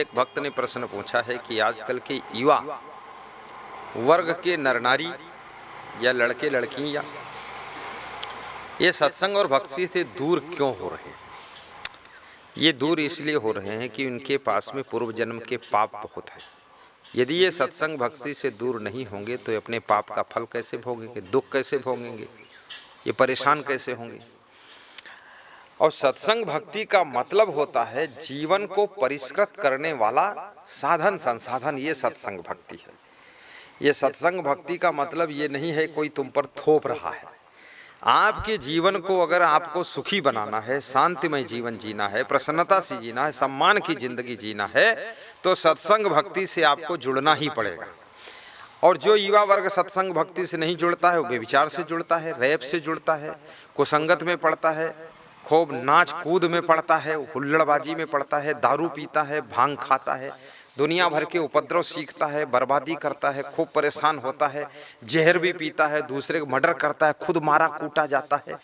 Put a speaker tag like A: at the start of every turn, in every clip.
A: एक भक्त ने प्रश्न पूछा है कि आजकल के युवा वर्ग के नर नारी या लड़के लड़कियां ये सत्संग और भक्ति से दूर क्यों हो रहे हैं। ये दूर इसलिए हो रहे हैं कि उनके पास में पूर्व जन्म के पाप बहुत हैं। यदि ये सत्संग भक्ति से दूर नहीं होंगे तो अपने पाप का फल कैसे भोगेंगे, दुख कैसे भोगेंगे, ये परेशान कैसे होंगे। और सत्संग भक्ति का मतलब होता है जीवन को परिष्कृत करने वाला साधन संसाधन, ये सत्संग भक्ति है। ये सत्संग भक्ति का मतलब ये नहीं है कोई तुम पर थोप रहा है। आपके जीवन को अगर आपको सुखी बनाना है, शांतिमय जीवन जीना है, प्रसन्नता से जीना है, सम्मान की जिंदगी जीना है, तो सत्संग भक्ति से आपको जुड़ना ही पड़ेगा। और जो युवा वर्ग सत्संग भक्ति से नहीं जुड़ता है वो व्यभिचार से जुड़ता है, रैप से जुड़ता है, कुसंगत में पड़ता है, खूब नाच कूद में पड़ता है, हुल्लड़बाजी में पड़ता है, दारू पीता है, भांग खाता है, दुनिया भर के उपद्रव सीखता है, बर्बादी करता है, खूब परेशान होता है, जहर भी पीता है, दूसरे को मर्डर करता है, खुद मारा कूटा जाता है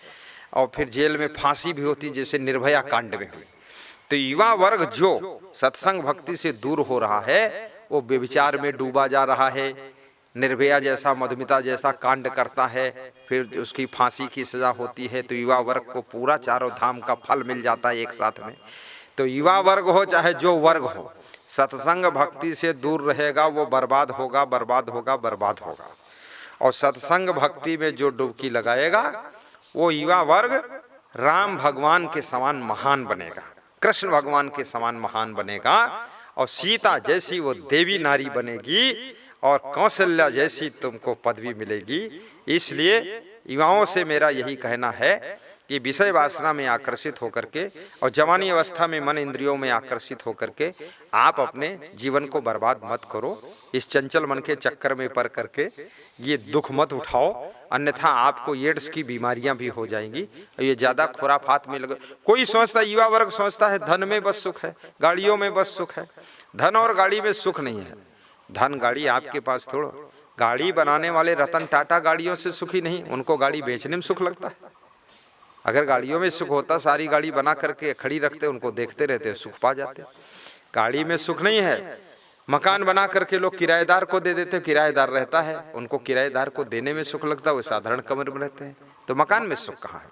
A: और फिर जेल में फांसी भी होती जैसे निर्भया कांड में हुई। तो युवा वर्ग जो सत्संग भक्ति से दूर हो रहा है वो व्यभिचार में डूबा जा रहा है, निर्भया जैसा मधुमिता जैसा कांड करता है, फिर उसकी फांसी की सजा होती है। तो युवा वर्ग को पूरा चारों धाम का फल मिल जाता है एक साथ में। तो युवा वर्ग हो चाहे जो वर्ग हो, सत्संग भक्ति से दूर रहेगा वो बर्बाद होगा, बर्बाद होगा, बर्बाद होगा। और सत्संग भक्ति में जो डुबकी लगाएगा वो युवा वर्ग राम भगवान के समान महान बनेगा, कृष्ण भगवान के समान महान बनेगा, और सीता जैसी वो देवी नारी बनेगी और कौशल्या जैसी तुमको पदवी मिलेगी। इसलिए युवाओं से मेरा यही कहना है कि विषय वासना में आकर्षित होकर के और जवानी अवस्था में मन इंद्रियों में आकर्षित होकर के आप अपने जीवन को बर्बाद मत करो। इस चंचल मन के चक्कर में पड़ करके ये दुख मत उठाओ, अन्यथा आपको एड्स की बीमारियां भी हो जाएंगी। ये ज्यादा खुराफात में लगे। कोई सोचता, युवा वर्ग सोचता है धन में बस सुख है, गाड़ियों में बस सुख है। धन और गाड़ी में सुख नहीं है। धन गाड़ी आपके पास थोड़ा, गाड़ी बनाने वाले रतन टाटा गाड़ियों से सुखी नहीं, उनको गाड़ी बेचने में सुख लगता है। अगर गाड़ियों में सुख होता सारी गाड़ी बना करके खड़ी रखते, उनको देखते रहते, सुख पा जाते। गाड़ी में सुख नहीं है। मकान बना करके लोग किराएदार को दे देते, किराएदार रहता है, उनको किराएदार को देने में सुख लगता है, वो साधारण कमरे में रहते हैं। तो मकान में सुख कहाँ है।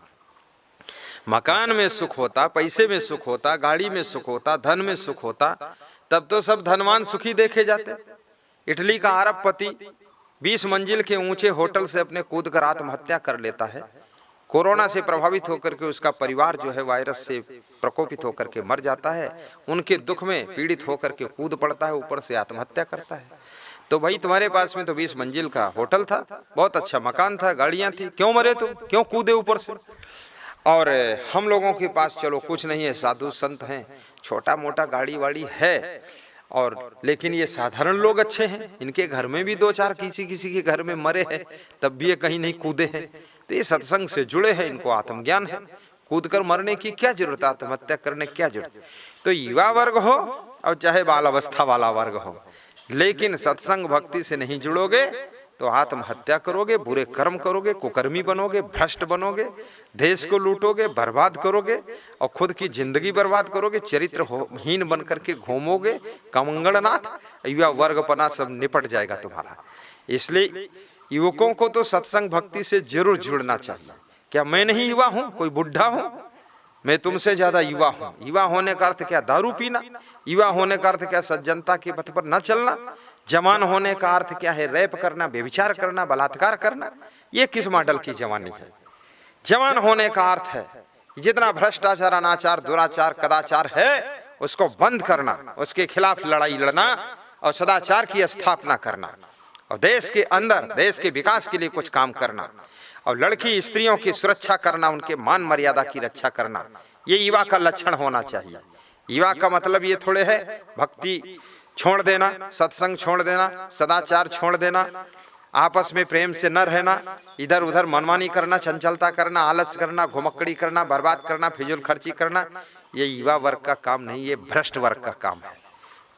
A: मकान में सुख होता, पैसे में सुख होता, गाड़ी में सुख होता, धन में सुख होता, तब तो सब धनवान सुखी देखे जाते। इटली का अरबपति 20 मंजिल के ऊंचे होटल से अपने कूद कर आत्महत्या कर लेता है। कोरोना से प्रभावित होकर के उसका परिवार जो है वायरस से प्रकोपित होकर के मर जाता है। उनके दुख में पीड़ित होकर के कूद पड़ता है, ऊपर से आत्महत्या करता है। तो भाई तुम्हारे पास में तो 20 मंजिल का होटल था, बहुत अच्छा मकान था, गाड़ियां थी, क्यों मरे तुम, क्यों कूदे ऊपर से। और हम लोगों के पास चलो कुछ नहीं है, साधु संत हैं, छोटा मोटा गाड़ी वाड़ी है, और लेकिन ये साधारण लोग अच्छे हैं, इनके घर में भी 2-4 किसी किसी के घर में मरे हैं, तब भी ये कहीं नहीं कूदे हैं। तो ये सत्संग से जुड़े हैं, इनको आत्मज्ञान है, कूद कर मरने की क्या जरूरत, आत्महत्या करने की क्या जरूरत। तो युवा वर्ग हो और चाहे बाल अवस्था वाला वर्ग हो, लेकिन सत्संग भक्ति से नहीं जुड़ोगे तो आत्महत्या करोगे, बुरे कर्म करोगे, कुकर्मी बनोगे, भ्रष्ट बनोगे, देश को लूटोगे, बर्बाद करोगे और खुद की जिंदगी बर्बाद करोगे, चरित्रहीन बन करके घूमोगे। कमंगलनाथ युवा वर्गपना सब निपट जाएगा तुम्हारा। इसलिए युवकों को तो सत्संग भक्ति से जरूर जुड़ना चाहिए। क्या मैं नहीं युवा हूं, कोई बुढ़ा हूं, मैं तुमसे ज्यादा युवा हूं। युवा होने का अर्थ क्या दारू पीना, युवा होने का अर्थ क्या सज्जनता के पथ पर न चलना, जवान होने का अर्थ क्या है रैप करना, व्यभिचार करना, बलात्कार करना। ये किस मॉडल की जवानी है। जवान होने का अर्थ है जितना भ्रष्टाचार, अनाचार, दुराचार, कदाचार है उसको बंद करना, उसके खिलाफ लड़ाई लड़ना और सदाचार की स्थापना करना, और देश के अंदर देश के विकास के लिए कुछ काम करना, और लड़की स्त्रियों की सुरक्षा करना, उनके मान मर्यादा की रक्षा करना। ये युवा का लक्षण होना चाहिए। युवा का मतलब ये थोड़े है भक्ति छोड़ देना, सत्संग छोड़ देना, सदाचार छोड़ देना, आपस में प्रेम से न रहना, इधर उधर मनमानी करना, चंचलता करना, आलस करना, घुमक्कड़ी करना, बर्बाद करना, फिजूल खर्ची करना। ये युवा वर्ग का काम नहीं, ये भ्रष्ट वर्ग का काम है।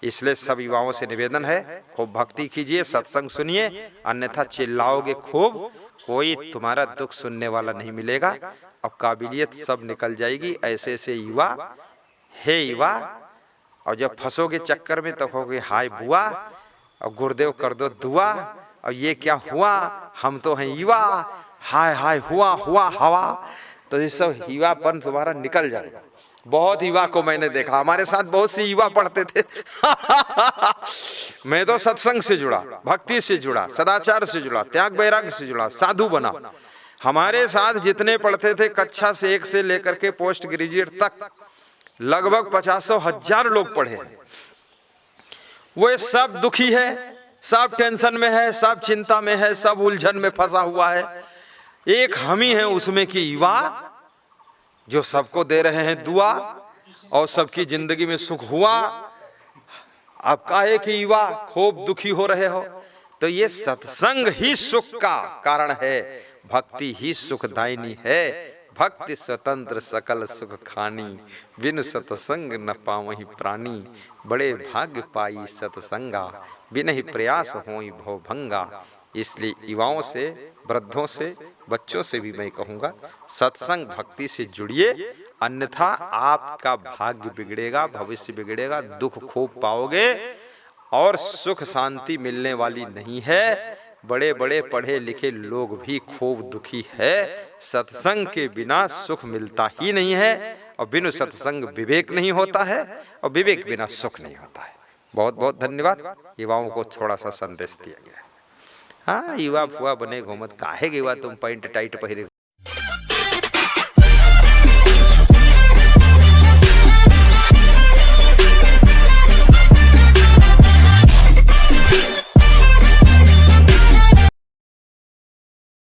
A: इसलिए सब युवाओं से निवेदन है, खूब भक्ति कीजिए, सत्संग सुनिए, अन्यथा चिल्लाओगे खूब, कोई तुम्हारा दुख सुनने वाला नहीं मिलेगा और काबिलियत सब निकल जाएगी। ऐसे ऐसे युवा हे युवा और जब फंसोगे चक्कर में तो कहोगे हाय बुआ, और गुरुदेव कर दो दुआ, और ये क्या हुआ, हम तो हैं युवा, हाय हाय हुआ हुआ हवा। तो ये सब युवापन तुम्हारा निकल जाएगा। बहुत युवा को मैंने देखा, हमारे साथ बहुत सी युवा पढ़ते थे मैं तो सत्संग से जुड़ा, भक्ति से जुड़ा, सदाचार से जुड़ा, त्याग वैराग्य से जुड़ा, साधु बना। हमारे साथ जितने पढ़ते थे कक्षा से 1 से लेकर के पोस्ट ग्रेजुएट तक लगभग 50,000 लोग पढ़े हैं। वो सब दुखी है, सब टेंशन में है, सब चिंता में है, सब उलझन में फंसा हुआ है। एक हम ही हैं उसमें की युवा जो सबको दे रहे हैं दुआ और सबकी जिंदगी में सुख हुआ। आप काहे कि युवा खूब दुखी हो रहे हो, तो ये सत्संग ही सुख का कारण है, भक्ति ही सुखदायिनी है। भक्ति स्वतंत्र सकल सुख खानी, बिन सत्संग न पावहि प्राणी। बड़े भाग्य पाई सत्संगा, बिन ही प्रयास होई भवभंगा। इसलिए युवाओं से, वृद्धों से, बच्चों से भी मैं कहूँगा सत्संग भक्ति से जुड़िए, अन्यथा आपका भाग्य बिगड़ेगा, भविष्य बिगड़ेगा, दुख खूब पाओगे और सुख शांति मिलने वाली नहीं है। बड़े बड़े पढ़े लिखे लोग भी खूब दुखी है। सत्संग के बिना सुख मिलता ही नहीं है, और बिनु सत्संग विवेक नहीं होता है, और विवेक बिना सुख नहीं होता है। बहुत बहुत धन्यवाद। युवाओं को थोड़ा सा संदेश दिया गया। हाँ, युवा फुआ बने घूमत काहे युवा तुम पैंट टाइट पहरे